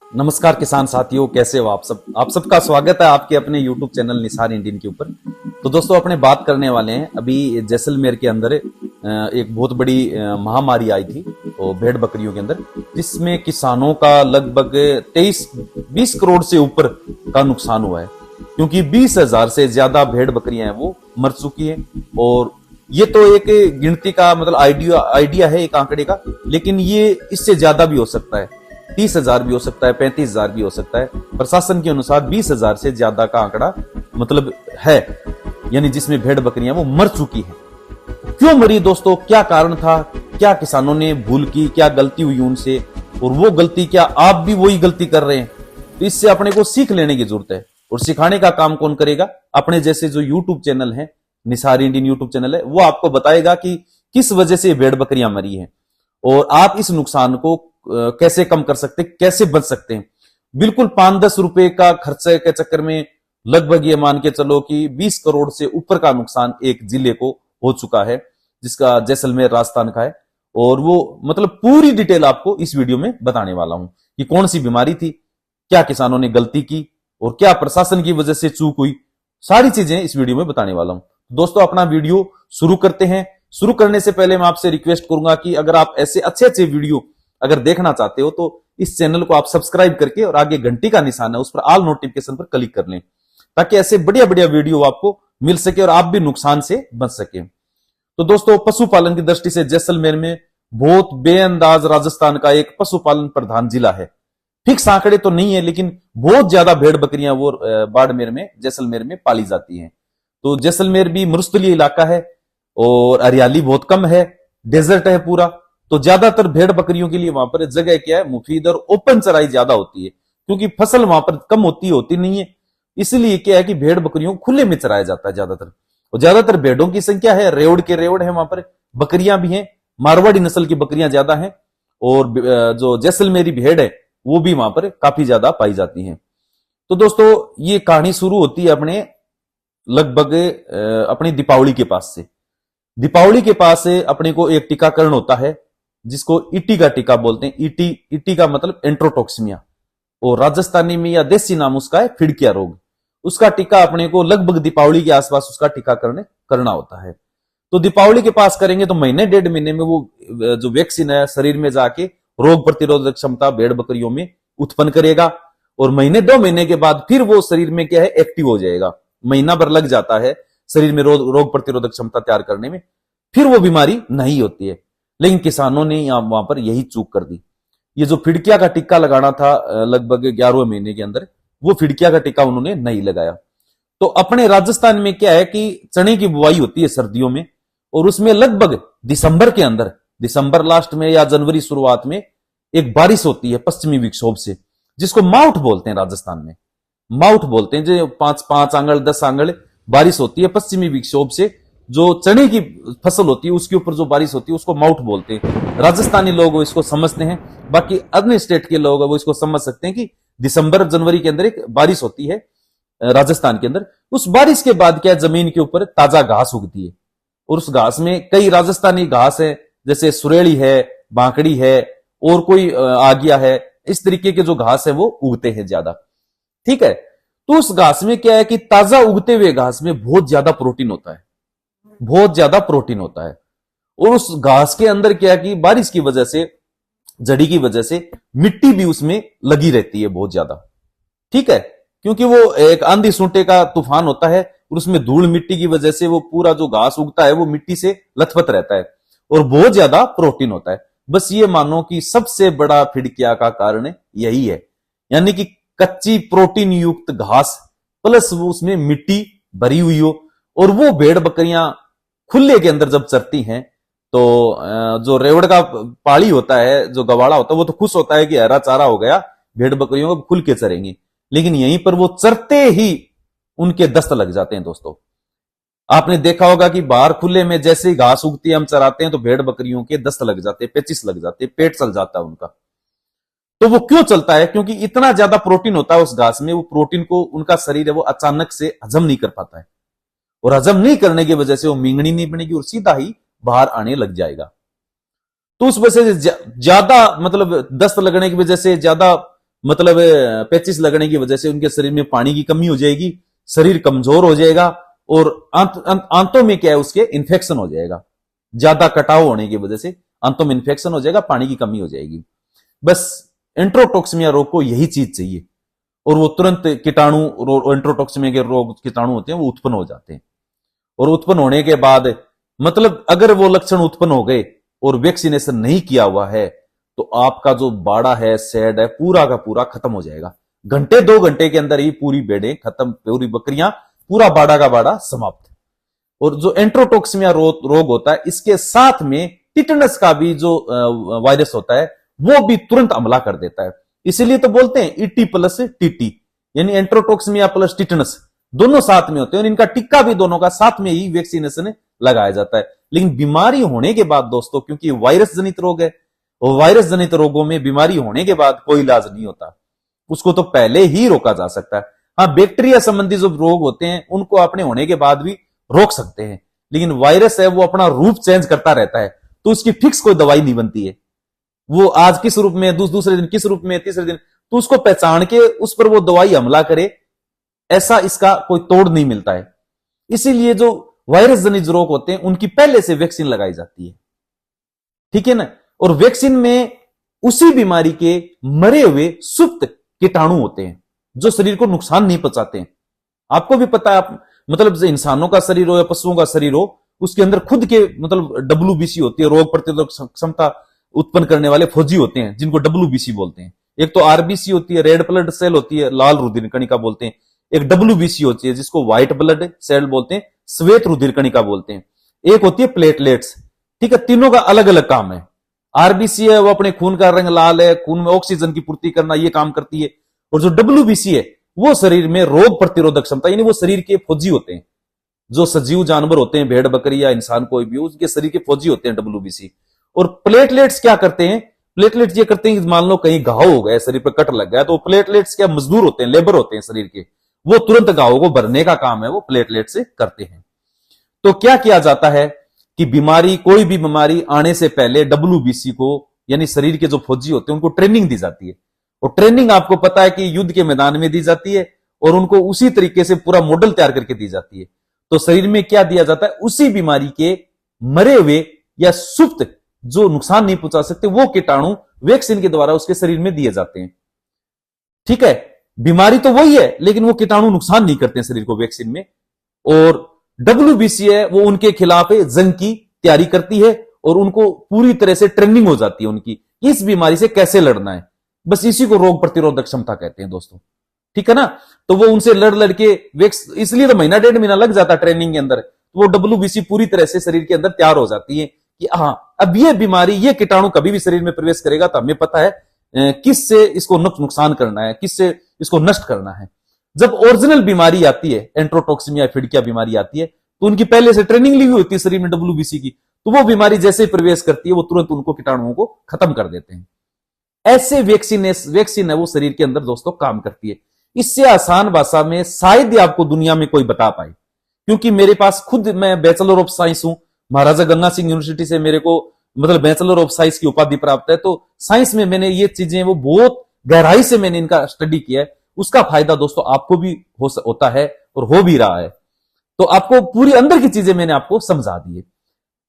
नमस्कार किसान साथियों, कैसे हो आप सबका स्वागत है आपके अपने YouTube चैनल निसार इंडियन के ऊपर। तो दोस्तों अपने बात करने वाले हैं अभी जैसलमेर के अंदर एक बहुत बड़ी महामारी आई थी तो भेड़ बकरियों के अंदर, जिसमें किसानों का लगभग 23-20 करोड़ से ऊपर का नुकसान हुआ है, क्योंकि 20,000 से ज्यादा भेड़ बकरियां हैं वो मर चुकी हैं। और ये तो एक गिनती का मतलब आइडिया है एक आंकड़े का, लेकिन ये इससे ज्यादा भी हो सकता है। 30,000 भी हो सकता है, 35,000 भी हो सकता है। प्रशासन के अनुसार 20,000 से ज्यादा का आंकड़ा मतलब है, यानी जिसमें भेड़ बकरियां वो मर चुकी हैं। क्यों मरी दोस्तों, क्या कारण था, क्या किसानों ने भूल की, क्या गलती हुई उनसे, और वो गलती क्या आप भी वही गलती कर रहे हैं? तो इससे अपने को सीख लेने की जरूरत है। और सिखाने का काम कौन करेगा? अपने जैसे जो यूट्यूब चैनल है, निसार इंडियन यूट्यूब चैनल है, वो आपको बताएगा कि किस वजह से भेड़ बकरियां मरी हैं और आप इस नुकसान को कैसे कम कर सकते, कैसे बच सकते हैं। बिल्कुल 5-10 रुपए का खर्चे के चक्कर में लगभग ये मान के चलो कि 20 करोड़ से ऊपर का नुकसान एक जिले को हो चुका है, जिसका जैसलमेर राजस्थान का है। और वो मतलब पूरी डिटेल आपको इस वीडियो में बताने वाला हूं कि कौन सी बीमारी थी, क्या किसानों ने गलती की और क्या प्रशासन की वजह से चूक हुई। सारी चीजें इस वीडियो में बताने वाला हूं। दोस्तों अपना वीडियो शुरू करते हैं। शुरू करने से पहले मैं आपसे रिक्वेस्ट करूंगा कि अगर आप ऐसे अच्छे अच्छे वीडियो अगर देखना चाहते हो तो इस चैनल को आप सब्सक्राइब करके और आगे घंटी का निशान है उस पर ऑल नोटिफिकेशन पर क्लिक कर लें, ताकि ऐसे बढ़िया बढ़िया वीडियो आपको मिल सके और आप भी नुकसान से बच सके। तो दोस्तों पशुपालन की दृष्टि से जैसलमेर में बहुत बेअंदाज राजस्थान का एक पशुपालन प्रधान जिला है। फिक्स आंकड़े तो नहीं है, लेकिन बहुत ज्यादा भेड़ बकरियां वो बाड़मेर में, जैसलमेर में पाली जाती हैं। तो जैसलमेर भी मरुस्थलीय इलाका है और हरियाली बहुत कम है, डेजर्ट है पूरा। तो ज्यादातर भेड़ बकरियों के लिए वहां पर जगह क्या है, मुफीद और ओपन चराई ज्यादा होती है, क्योंकि फसल वहां पर कम होती नहीं है। इसलिए क्या है कि भेड़ बकरियों को खुले में चराया जाता है ज्यादातर। और ज्यादातर भेड़ों की संख्या है, रेवड़ के रेवड़ है वहां पर, बकरियां भी हैं, मारवाड़ी नस्ल की बकरियां ज्यादा हैं। और जो जैसलमेरी भेड़ है वो भी वहां पर काफी ज्यादा पाई जाती है। तो दोस्तों ये कहानी शुरू होती है अपने लगभग अपनी दीपावली के पास से। दीपावली के पास से अपने को एक टीकाकरण होता है जिसको ईटी का टीका बोलते हैं। ईटी का मतलब एंट्रोटॉक्सिमिया, और राजस्थानी में या देसी नाम उसका है फिड़किया रोग। उसका टीका अपने को लगभग दीपावली के आसपास उसका टीकाकरण करना होता है। तो दीपावली के पास करेंगे तो महीने 1.5 महीने में वो जो वैक्सीन है शरीर में जाके रोग प्रतिरोधक क्षमता भेड़ बकरियों में उत्पन्न करेगा। और महीने 2 महीने के बाद फिर वो शरीर में क्या है, एक्टिव हो जाएगा। महीना भर लग जाता है शरीर में रोग प्रतिरोधक क्षमता तैयार करने में, फिर वो बीमारी नहीं होती है। लेकिन किसानों ने वहां पर यही चूक कर दी। ये जो फिड़किया का टीका लगाना था लगभग 11वें महीने के अंदर, वो फिड़किया का टीका उन्होंने नहीं लगाया। तो अपने राजस्थान में क्या है कि चने की बुआई होती है सर्दियों में, और उसमें लगभग दिसंबर के अंदर, दिसंबर लास्ट में या जनवरी शुरुआत में एक बारिश होती है पश्चिमी विक्षोभ से, जिसको माउठ बोलते हैं राजस्थान में। माउठ बोलते हैं, जो 5 आंगल 10 आंगल बारिश होती है पश्चिमी विक्षोभ से, जो चने की फसल होती है उसके ऊपर जो बारिश होती है उसको माउठ बोलते हैं। राजस्थानी लोग इसको समझते हैं, बाकी अन्य स्टेट के लोग वो इसको समझ सकते हैं कि दिसंबर जनवरी के अंदर एक बारिश होती है राजस्थान के अंदर। उस बारिश के बाद क्या जमीन के ऊपर ताजा घास उगती है, और उस घास में कई राजस्थानी घास है, जैसे सुरेली है, बांकड़ी है, और कोई आगिया है। इस तरीके के जो घास है वो उगते हैं ज्यादा। ठीक है, तो उस घास में क्या है कि ताजा उगते हुए घास में बहुत ज्यादा प्रोटीन होता है, बहुत ज्यादा प्रोटीन होता है। और उस घास के अंदर क्या है कि बारिश की वजह से, जड़ी की वजह से मिट्टी भी उसमें लगी रहती है बहुत ज्यादा। ठीक है, क्योंकि वो एक आंधी सूंटे का तूफान होता है और उसमें धूल मिट्टी की वजह से वो पूरा जो घास उगता है वो मिट्टी से लथपथ रहता है, और बहुत ज्यादा प्रोटीन होता है। बस ये मानो कि सबसे बड़ा फिड़किया का कारण यही है, यानी कि कच्ची प्रोटीन युक्त घास प्लस वो उसमें मिट्टी भरी हुई हो। और वो भेड़ बकरियां खुले के अंदर जब चरती हैं तो जो रेवड़ का पाड़ी होता है, जो गवाड़ा होता है, वो तो खुश होता है कि हरा चारा हो गया, भेड़ बकरियों को खुल के चरेंगे। लेकिन यहीं पर वो चरते ही उनके दस्त लग जाते हैं। दोस्तों आपने देखा होगा कि बाहर खुले में जैसे ही घास उगती है हम चराते हैं तो भेड़ बकरियों के दस्त लग जाते हैं, पेचिस लग जाते हैं, पेट चल जाता है उनका। तो वो क्यों चलता है? क्योंकि इतना ज्यादा प्रोटीन होता है उस घास में, वो प्रोटीन को उनका शरीर है वो अचानक से हजम नहीं कर पाता है, और हजम नहीं करने की वजह से वो मींगनी नहीं बनेगी और सीधा ही बाहर आने लग जाएगा। तो उस वजह से ज्यादा मतलब दस्त लगने की वजह से ज्यादा मतलब पेचिस लगने की वजह से उनके शरीर में पानी की कमी हो जाएगी, शरीर कमजोर हो जाएगा और आंतों में क्या है उसके इन्फेक्शन हो जाएगा, ज्यादा कटाव होने की वजह से आंतों में इन्फेक्शन हो जाएगा, पानी की कमी हो जाएगी। बस एंट्रोटॉक्सिमिया रोग को यही चीज चाहिए और वो तुरंत कीटाणु, एंट्रोटॉक्सिमिया के रोग कीटाणु होते हैं वो उत्पन्न हो जाते हैं। और उत्पन्न होने के बाद मतलब अगर वो लक्षण उत्पन्न हो गए और वैक्सीनेशन नहीं किया हुआ है तो आपका जो बाड़ा है, शेड है, पूरा का पूरा खत्म हो जाएगा। घंटे 2 घंटे के अंदर ही पूरी बेड़े खत्म, पूरी बकरियां, पूरा बाड़ा का बाड़ा समाप्त। और जो एंट्रोटॉक्सिमिया रोग होता है इसके साथ में टिटनस का भी जो वायरस होता है वो भी तुरंत हमला कर देता है। इसीलिए तो बोलते हैं ईटी प्लस टीटी, यानी एंट्रोटॉक्सिमिया प्लस टिटनस दोनों साथ में होते हैं और इनका टिक्का भी दोनों का साथ में ही वैक्सीनेशन लगाया जाता है। लेकिन बीमारी होने के बाद दोस्तों, क्योंकि वायरस जनित रोग है और वायरस जनित रोगों में बीमारी होने के बाद कोई इलाज नहीं होता, उसको तो पहले ही रोका जा सकता है। हाँ, बैक्टीरिया संबंधी जो रोग होते हैं उनको अपने होने के बाद भी रोक सकते हैं, लेकिन वायरस है वो अपना रूप चेंज करता रहता है तो उसकी फिक्स कोई दवाई नहीं बनती है। वो आज किस रूप में, दूसरे दिन किस रूप में, तीसरे दिन, तो उसको पहचान के उस पर वो दवाई हमला करे, ऐसा इसका कोई तोड़ नहीं मिलता है। इसीलिए जो वायरस जनित रोग होते हैं उनकी पहले से वैक्सीन लगाई जाती है, ठीक है ना। और वैक्सीन में उसी बीमारी के मरे हुए सुप्त कीटाणु होते हैं जो शरीर को नुकसान नहीं पहुंचाते हैं। आपको भी पता है, आप मतलब इंसानों का शरीर हो या पशुओं का शरीर हो, उसके अंदर खुद के मतलब WBC होती है, रोग प्रतिरोधक क्षमता उत्पन्न करने वाले फौजी होते हैं जिनको WBC बोलते हैं। एक तो RBC होती है, रेड ब्लड सेल होती है, लाल रुधिर कणिका बोलते हैं। एक WBC होती है जिसको व्हाइट ब्लड सेल बोलते हैं, श्वेत रुधिर कणिका बोलते हैं। एक होती है प्लेटलेट्स, ठीक है। तीनों का अलग अलग काम है। RBC है वो अपने खून का रंग लाल है, खून में ऑक्सीजन की पूर्ति करना ये काम करती है। और जो WBC है वो शरीर में रोग प्रतिरोधक क्षमता, यानी वो शरीर के फौजी होते हैं। जो सजीव जानवर होते हैं, भेड़ बकरी या इंसान कोई भी, उसके शरीर के फौजी होते हैं WBC। और प्लेटलेट्स क्या करते हैं, प्लेटलेट्स ये करते हैं कि मान लो कहीं घाव हो गया, शरीर पर कट लग गया, तो प्लेटलेट्स क्या मजदूर होते हैं, लेबर होते हैं शरीर के, वो तुरंत घावों को भरने का काम है वो प्लेटलेट से करते हैं। तो क्या किया जाता है कि बीमारी, कोई भी बीमारी आने से पहले WBC को, यानी शरीर के जो फौजी होते हैं, उनको ट्रेनिंग दी जाती है। और ट्रेनिंग आपको पता है कि युद्ध के मैदान में दी जाती है और उनको उसी तरीके से पूरा मॉडल तैयार करके दी जाती है। तो शरीर में क्या दिया जाता है, उसी बीमारी के मरे हुए या सुप्त जो नुकसान नहीं पहुंचा सकते वो कीटाणु वैक्सीन के द्वारा उसके शरीर में दिए जाते हैं, ठीक है। बीमारी तो वही है लेकिन वो कीटाणु नुकसान नहीं करते हैं शरीर को वैक्सीन में। और WBC है वो उनके खिलाफ जंग की तैयारी करती है और उनको पूरी तरह से ट्रेनिंग हो जाती है उनकी, इस बीमारी से कैसे लड़ना है। बस इसी को रोग प्रतिरोधक क्षमता कहते हैं दोस्तों, ठीक है ना। तो वो उनसे लड़ लड़के इसलिए तो महीना 1.5 महीना लग जाता है ट्रेनिंग के अंदर। तो वो WBC पूरी तरह से शरीर के अंदर तैयार हो जाती है कि हाँ अब ये बीमारी, ये कीटाणु कभी भी शरीर में प्रवेश करेगा तो हमें पता है किससे इसको नुकसान करना है, किससे इसको नष्ट करना है। जब ओरिजिनल बीमारी आती है, एंट्रोटॉक्सिमिया फिडकिया बीमारी आती है, तो उनकी पहले से ट्रेनिंग ली हुई होती है शरीर में WBC की, तो वो बीमारी जैसे ही प्रवेश करती है वो तुरंत उनको कीटाणुओं को खत्म कर देते हैं। ऐसे वैक्सीन है वो शरीर के अंदर दोस्तों काम करती है। इससे आसान भाषा में शायद ही आपको दुनिया में कोई बता पाए, क्योंकि मेरे पास खुद, मैं बैचलर ऑफ साइंस हूं, महाराजा गंगा सिंह यूनिवर्सिटी से मेरे को मतलब बैचलर ऑफ साइंस की उपाधि प्राप्त है। तो साइंस में मैंने ये चीजें वो बहुत गहराई से मैंने इनका स्टडी किया है। उसका फायदा दोस्तों आपको भी होता है और हो भी रहा है। तो आपको पूरी अंदर की चीजें मैंने आपको समझा दी है।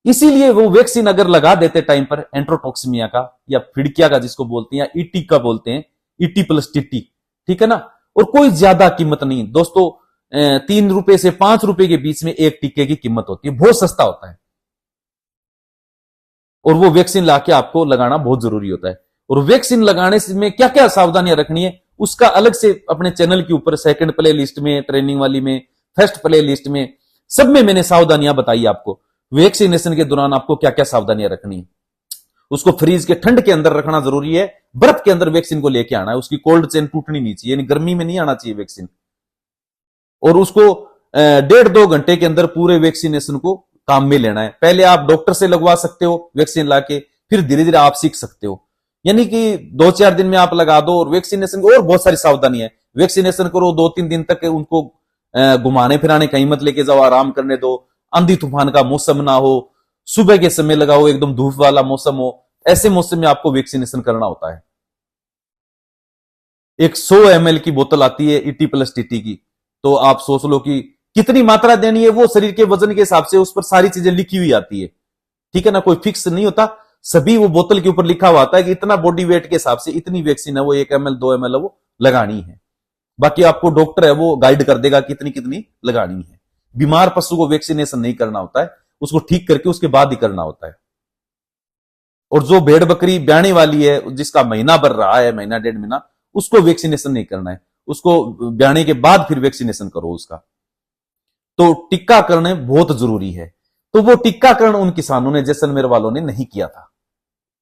इसीलिए वो वैक्सीन अगर लगा देते टाइम पर एंट्रोटॉक्सिमिया का या फिडकिया का जिसको बोलते हैं, या ईटी का बोलते हैं, ईटी प्लस टीटी, ठीक है ना। और कोई ज्यादा कीमत नहीं दोस्तों, 3 रुपए से 5 रुपए के बीच में एक टीके की कीमत होती है, बहुत सस्ता होता है। और वो वैक्सीन लाके आपको लगाना बहुत जरूरी होता है। और वैक्सीन लगाने में क्या क्या सावधानियां रखनी है उसका अलग से अपने चैनल के ऊपर सेकंड प्ले लिस्ट में, ट्रेनिंग वाली में, फर्स्ट प्ले लिस्ट में, सब में मैंने सावधानियां बताई आपको। वैक्सीनेशन के दौरान आपको क्या क्या सावधानियां रखनी है। उसको फ्रीज के ठंड के अंदर रखना जरूरी है, बर्फ के अंदर वैक्सीन को लेके आना है, उसकी कोल्ड चेन टूटनी नहीं चाहिए, यानी गर्मी में नहीं आना चाहिए वैक्सीन। और उसको 1.5-2 घंटे के अंदर पूरे वैक्सीनेशन को काम में लेना है। पहले आप डॉक्टर से लगवा सकते हो वैक्सीन लाके, फिर धीरे धीरे आप सीख सकते हो। यानी कि 2-4 दिन में आप लगा दो। और वैक्सीनेशन को और बहुत सारी सावधानी है। वैक्सीनेशन करो, 2-3 दिन तक उनको घुमाने फिराने कहीं मत लेके जाओ, आराम करने दो। आंधी तूफान का मौसम ना हो, सुबह के समय लगाओ, एकदम धूप वाला मौसम हो, ऐसे मौसम में आपको वैक्सीनेशन करना होता है। एक 100 ml की बोतल आती है ET प्लस TT की, तो आप सोच लो कि कितनी मात्रा देनी है, वो शरीर के वजन के हिसाब से उस पर सारी चीजें लिखी हुई आती है, ठीक है ना, कोई फिक्स नहीं होता, सभी वो बोतल के ऊपर लिखा हुआ आता है कि इतना बॉडी वेट के हिसाब से इतनी वैक्सीन है, वो 1 ml 2 ml है वो लगानी है। बाकी आपको डॉक्टर है वो गाइड कर देगा कितनी कितनी लगानी है। बीमार पशु को वैक्सीनेशन नहीं करना होता है, उसको ठीक करके उसके बाद ही करना होता है। और जो भेड़ बकरी ब्याने वाली है, जिसका महीना भर रहा है, महीना 1.5 महीना, उसको वैक्सीनेशन नहीं करना है, उसको ब्याने के बाद फिर वैक्सीनेशन करो उसका। तो टीकाकरण बहुत जरूरी है। तो वो टीकाकरण उन किसानों ने, जैसलमेर वालों ने नहीं किया था,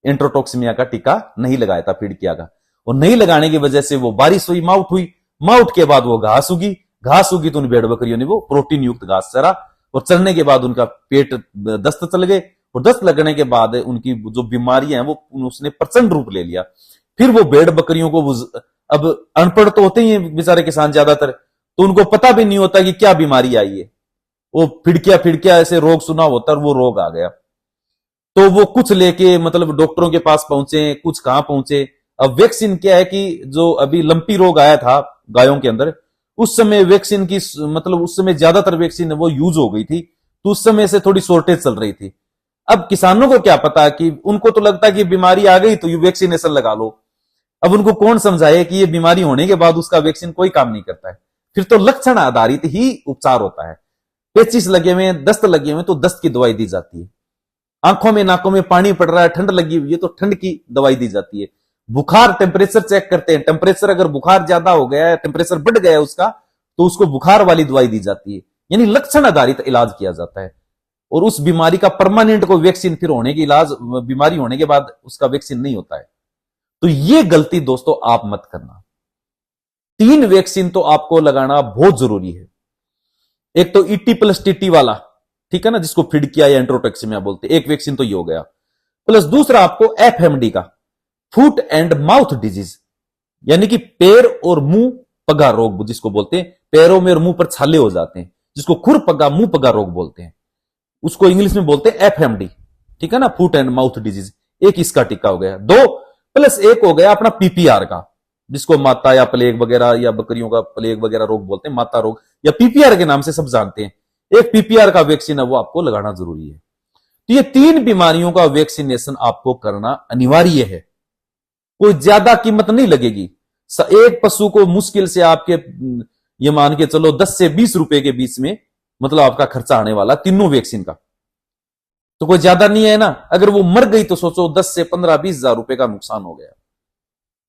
एंट्रोटॉक्सिमिया का टीका नहीं लगाया था पीड़किया का, और नहीं लगाने की वजह से वो बारिश हुई, माउट हुई, माउट के बाद वो घास उगी, घास उगी तो उन भेड़ बकरियों ने वो प्रोटीन युक्त घास चरा, और चरने के बाद उनका पेट दस्त चल गए, और दस्त लगने के बाद उनकी जो बीमारियां हैं वो उसने प्रचंड रूप ले लिया। फिर वो भेड़ बकरियों को, अब अनपढ़ तो होते ही हैं बेचारे किसान ज्यादातर, तो उनको पता भी नहीं होता कि क्या बीमारी आई है, वो फिड़किया फिड़किया ऐसे रोग सुना होता है, वो रोग आ गया, तो वो कुछ लेके मतलब डॉक्टरों के पास पहुंचे, कुछ कहां पहुंचे। अब वैक्सीन क्या है कि जो अभी लंपी रोग आया था गायों के अंदर, उस समय वैक्सीन की मतलब उस समय ज्यादातर वैक्सीन वो यूज हो गई थी, तो उस समय से थोड़ी शॉर्टेज चल रही थी। अब किसानों को क्या पता, कि उनको तो लगता है कि बीमारी आ गई तो यू वैक्सीनेशन लगा लो। अब उनको कौन समझाए कि ये बीमारी होने के बाद उसका वैक्सीन कोई काम नहीं करता है, फिर तो लक्षण आधारित ही उपचार होता है। पेचिश लगे हुए हैं, दस्त लगे हुए हैं, तो दस्त की दवाई दी जाती है। आंखों में नाकों में पानी पड़ रहा है, ठंड लगी हुई है, तो ठंड की दवाई दी जाती है। बुखार, टेम्परेचर चेक करते हैं, टेम्परेचर अगर बुखार ज्यादा हो गया है, टेम्परेचर बढ़ गया है उसका, तो उसको बुखार वाली दवाई दी जाती है। यानी लक्षण आधारित इलाज किया जाता है, और उस बीमारी का परमानेंट कोई वैक्सीन फिर होने की इलाज, बीमारी होने के बाद उसका वैक्सीन नहीं होता है। तो ये गलती दोस्तों आप मत करना। 3 वैक्सीन तो आपको लगाना बहुत जरूरी है। एक तो ET प्लस TT वाला, ठीक है ना, जिसको फिडकिया या एंट्रोटॉक्सिमिया बोलते हैं, एक वैक्सीन तो ये हो गया। प्लस दूसरा आपको FMD का, फुट एंड माउथ डिजीज, यानी कि पैर और मुंह पगा रोग जिसको बोलते हैं, पैरों में और मुंह पर छाले हो जाते हैं, जिसको खुर पगा मुंह पगा रोग बोलते हैं, उसको इंग्लिश में बोलते हैं FMD, ठीक है ना, फुट एंड माउथ डिजीज। एक इसका टीका हो गया, 2 प्लस 1 हो गया अपना PPR का, जिसको माता या प्लेग वगैरह या बकरियों का प्लेग वगैरह रोग बोलते हैं, माता रोग या PPR के नाम से सब जानते हैं। एक PPR का वैक्सीन है, वो आपको लगाना जरूरी है। तो ये 3 बीमारियों का वैक्सीनेशन आपको करना अनिवार्य है। कोई ज्यादा कीमत नहीं लगेगी। एक पशु को मुश्किल से आपके ये मान के चलो 10 से 20 रुपए के बीच में मतलब आपका खर्चा आने वाला तीनों वैक्सीन का, तो कोई ज्यादा नहीं है ना। अगर वो मर गई तो सोचो 10 से 15-20 हजार रुपए का नुकसान हो गया,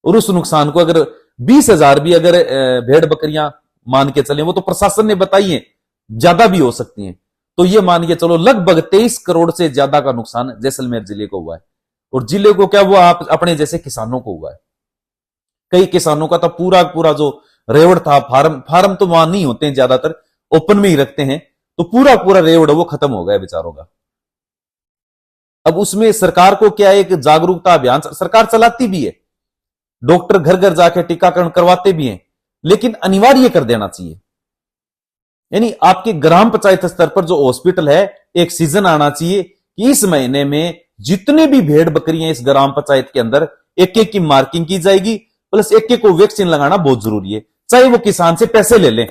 और उस नुकसान को अगर 20,000 भी अगर भेड़ बकरियां मान के चले, वो तो प्रशासन ने बताई है ज्यादा भी हो सकती हैं, तो ये मान के चलो लगभग 23 करोड़ से ज्यादा का नुकसान जैसलमेर जिले को हुआ है। और जिले को क्या, वो आप अपने जैसे किसानों को हुआ है। कई किसानों का तो पूरा पूरा जो रेवड़ था, फार्म तो वहां नहीं होते हैं, ज्यादातर ओपन में ही रखते हैं, तो पूरा पूरा रेवड़ वो खत्म हो गया बेचारों का। अब उसमें सरकार को क्या, एक जागरूकता अभियान सरकार चलाती भी है, डॉक्टर घर घर जाके टीकाकरण करवाते भी हैं, लेकिन अनिवार्य कर देना चाहिए। यानी आपके ग्राम पंचायत स्तर पर जो हॉस्पिटल है, एक सीजन आना चाहिए कि इस महीने में जितने भी भेड़ बकरियां इस ग्राम पंचायत के अंदर, एक एक की मार्किंग की जाएगी, प्लस एक एक को वैक्सीन लगाना बहुत जरूरी है। चाहे वो किसान से पैसे ले लें,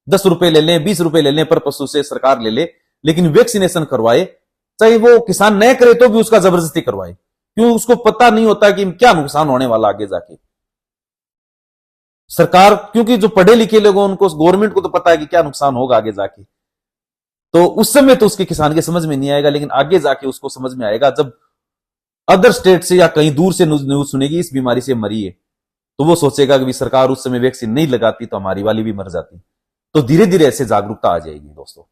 10 रुपए ले लें, 20 रुपए ले लें पर पशु से सरकार ले ले, लेकिन वैक्सीनेशन करवाए। चाहे वो किसान न करे तो भी उसका जबरदस्ती करवाए, क्यों, उसको पता नहीं होता कि क्या नुकसान होने वाला आगे जाके। सरकार, क्योंकि जो पढ़े लिखे लोग उनको, गवर्नमेंट को तो पता है कि क्या नुकसान होगा आगे जाके, तो उस समय तो उसके किसान के समझ में नहीं आएगा, लेकिन आगे जाके उसको समझ में आएगा जब अदर स्टेट से या कहीं दूर से न्यूज सुनेगी इस बीमारी से मरी है, तो वो सोचेगा कि सरकार उस समय वैक्सीन नहीं लगाती तो हमारी वाली भी मर जाती। तो धीरे धीरे ऐसे जागरूकता आ जाएगी। दोस्तों,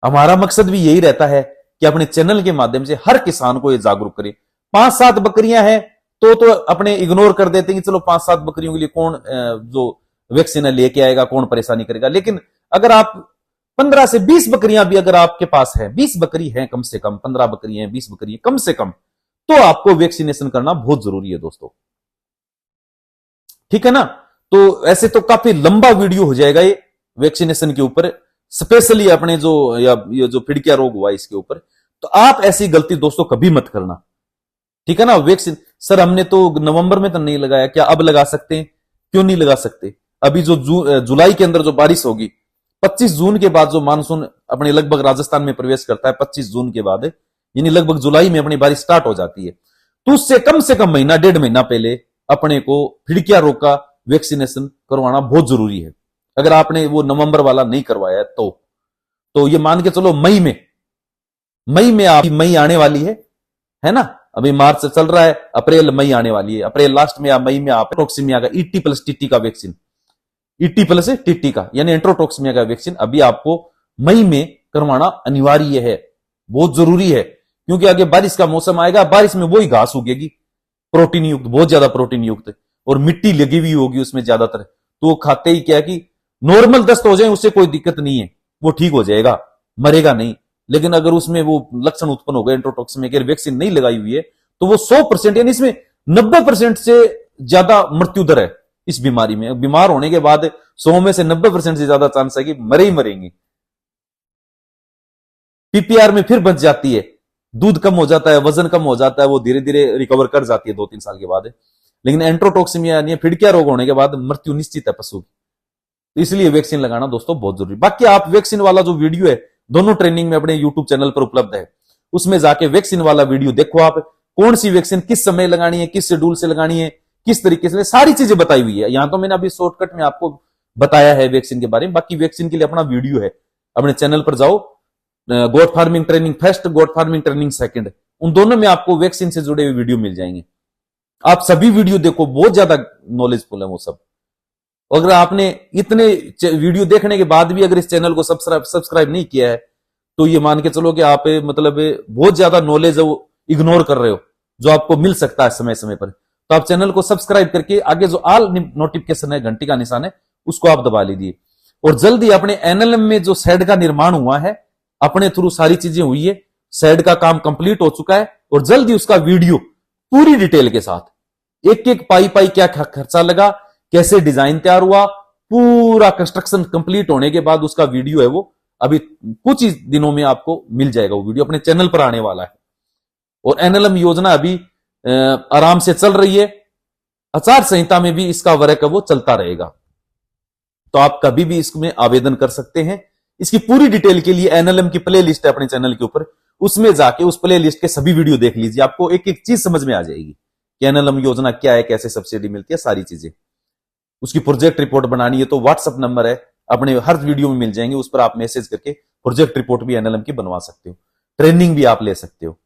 हमारा मकसद भी यही रहता है कि अपने चैनल के माध्यम से हर किसान को ये जागरूक करें। 5-7 बकरियां हैं तो अपने इग्नोर कर देते हैं कि चलो 5-7 बकरियों के लिए कौन जो वैक्सीन लेके आएगा, कौन परेशानी करेगा। लेकिन अगर आप 15 से 20 बकरियां भी अगर आपके पास है, 20 बकरी है कम से कम, 15 बकरी है, 20 बकरी है कम से कम, तो आपको वैक्सीनेशन करना बहुत जरूरी है दोस्तों, ठीक है ना। तो ऐसे तो काफी लंबा वीडियो हो जाएगा ये वैक्सीनेशन के ऊपर, स्पेशली अपने जो ये जो फिड़किया रोग हुआ इसके ऊपर। तो आप ऐसी गलती दोस्तों कभी मत करना, ठीक है ना। वैक्सीन सर हमने तो नवंबर में तो नहीं लगाया, क्या अब लगा सकते हैं? क्यों नहीं लगा सकते? अभी जो जुलाई के अंदर जो बारिश होगी, 25 जून के बाद जो मानसून अपने लगभग राजस्थान में प्रवेश करता है, 25 जून के बाद, यानी लगभग जुलाई में अपनी बारिश स्टार्ट हो जाती है। तो उससे कम से कम महीना 1.5 महीना पहले अपने को फिड़किया रोग का वैक्सीनेशन करवाना बहुत जरूरी है। अगर आपने वो नवंबर वाला नहीं करवाया है तो ये मान के चलो मई आने वाली है ना? अभी मार्च चल रहा है, अप्रैल मई आने वाली है। अप्रैल लास्ट में या मई में आप एंट्रोटॉक्सिमिया का ईटी प्लस टीटी का वैक्सीन, ईटी प्लस टीटी का यानी एंट्रोटॉक्सिमिया का वैक्सीन अभी आपको मई में करवाना अनिवार्य है, बहुत जरूरी है। क्योंकि आगे बारिश का मौसम आएगा, बारिश में वही घास उगेगी प्रोटीन युक्त, बहुत ज्यादा प्रोटीन युक्त, और मिट्टी लगी हुई होगी उसमें ज्यादातर। तो वो खाते ही क्या है कि नॉर्मल दस्त हो जाए उससे कोई दिक्कत नहीं है, वो ठीक हो जाएगा, मरेगा नहीं। लेकिन अगर उसमें वो लक्षण उत्पन्न हो गए एंट्रोटॉक्सिमिया के, वैक्सीन नहीं लगाई हुई है, तो वो 100% यानी इसमें 90% से ज्यादा मृत्यु दर है इस बीमारी में। बीमार होने के बाद 100 में से 90% से ज्यादा चांस है कि मरे ही मरेंगे। पीपीआर में फिर बच जाती है, दूध कम हो जाता है, वजन कम हो जाता है, वो धीरे धीरे रिकवर कर जाती है 2-3 साल के बाद। लेकिन एंट्रोटॉक्सिमिया यानी फिड़किया रोग होने के बाद मृत्यु निश्चित है पशु की। तो इसलिए वैक्सीन लगाना दोस्तों बहुत जरूरी। बाकी आप वैक्सीन वाला जो वीडियो है दोनों ट्रेनिंग में अपने यूट्यूब चैनल पर उपलब्ध है, उसमें जाके वैक्सीन वाला वीडियो देखो। आप कौन सी वैक्सीन किस समय लगानी है, किस शेड्यूल से लगानी है, किस तरीके से, सारी चीजें बताई हुई है। यहां तो मैंने अभी शॉर्टकट में आपको बताया है वैक्सीन के बारे में, बाकी वैक्सीन के लिए अपना वीडियो है, अपने चैनल पर जाओ, goat farming training first, goat farming training second, उन दोनों में आपको वैक्सीन से जुड़े हुए वीडियो मिल जाएंगे। आप सभी वीडियो देखो, बहुत ज्यादा नॉलेजफुल है वो सब। अगर आपने इतने वीडियो देखने के बाद भी अगर इस चैनल को सब्सक्राइब नहीं किया है, तो ये मान के चलो कि आप मतलब बहुत ज्यादा नॉलेज है वो इग्नोर कर रहे हो, जो आपको मिल सकता है समय समय पर। तो आप चैनल को सब्सक्राइब करके आगे जो ऑल नोटिफिकेशन है, घंटी का निशान है, उसको आप दबा लीजिए। और जल्दी अपने एनएलएम में जो शेड का निर्माण हुआ है, अपने थ्रू सारी चीजें हुई है, शेड का काम कंप्लीट हो चुका है, और जल्दी उसका वीडियो पूरी डिटेल के साथ, एक एक पाई क्या खर्चा लगा, कैसे डिजाइन तैयार हुआ, पूरा कंस्ट्रक्शन कंप्लीट होने के बाद उसका वीडियो है वो अभी कुछ ही दिनों में आपको मिल जाएगा। वो वीडियो अपने चैनल पर आने वाला है। और एनएलएम योजना अभी आराम से चल रही है, आचार संहिता में भी इसका वर्क वो चलता रहेगा। तो आप कभी भी इसमें आवेदन कर सकते हैं। इसकी पूरी डिटेल के लिए एनएलएम की प्ले लिस्ट है अपने चैनल के ऊपर, उसमें जाके उस प्ले लिस्ट के सभी वीडियो देख लीजिए, आपको एक एक चीज समझ में आ जाएगी कि एनएलएम योजना क्या है, कैसे सब्सिडी मिलती है, सारी चीजें। उसकी प्रोजेक्ट रिपोर्ट बनानी है तो व्हाट्सएप नंबर है, अपने हर वीडियो में मिल जाएंगे, उस पर आप मैसेज करके प्रोजेक्ट रिपोर्ट भी एनएलएम की बनवा सकते हो, ट्रेनिंग भी आप ले सकते हो।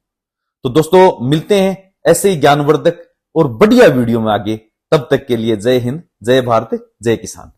तो दोस्तों मिलते हैं ऐसे ही ज्ञानवर्धक और बढ़िया वीडियो में आगे। तब तक के लिए जय हिंद, जय भारत, जय किसान।